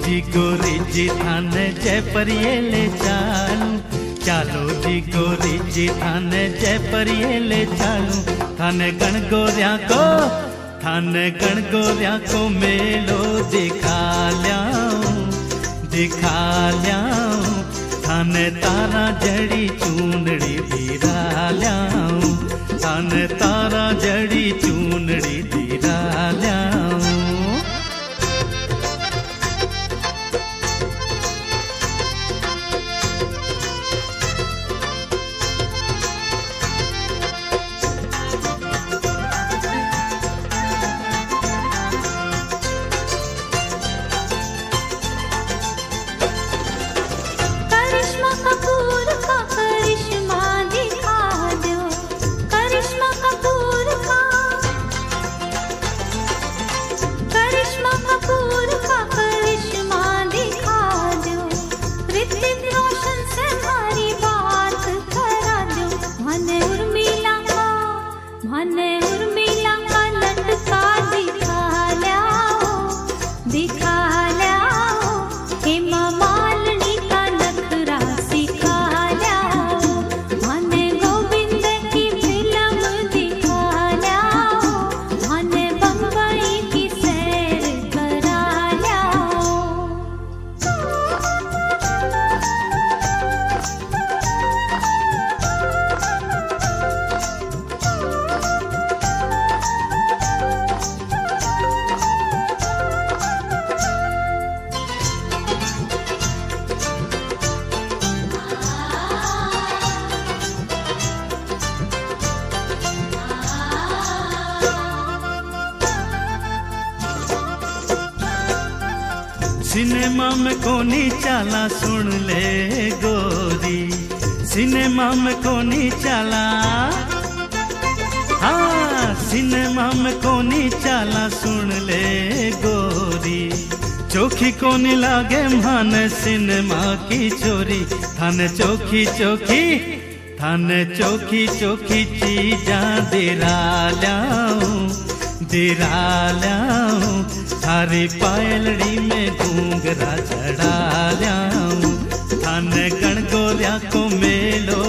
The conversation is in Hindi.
जी गोरी जी थाने जयपुर ये ले चालू, चालो जी गोरी जी थाने जयपुर ये ले चालू। थाने गणगोरिया को मेलो दिखा ल्याऊं, थाने तारा जड़ी चूनड़ी धीरा ल्याऊं, थाने तारा जड़ी चूनड़ी धीरा ल्याऊं। सिनेमा में कोनी चाला सुन ले गोरी, सिनेमा में कोनी चाला, हाँ सिनेमा में कोनी चाला सुन ले गोरी। चोखी कोनी लागे माने सिनेमा की चोरी, थाने चोखी चीजा दिरा ल्याऊं, थारी पायलड़ी में घूंघरा चढ़ा ल्याऊं। थाने गणगोरिया को मेलो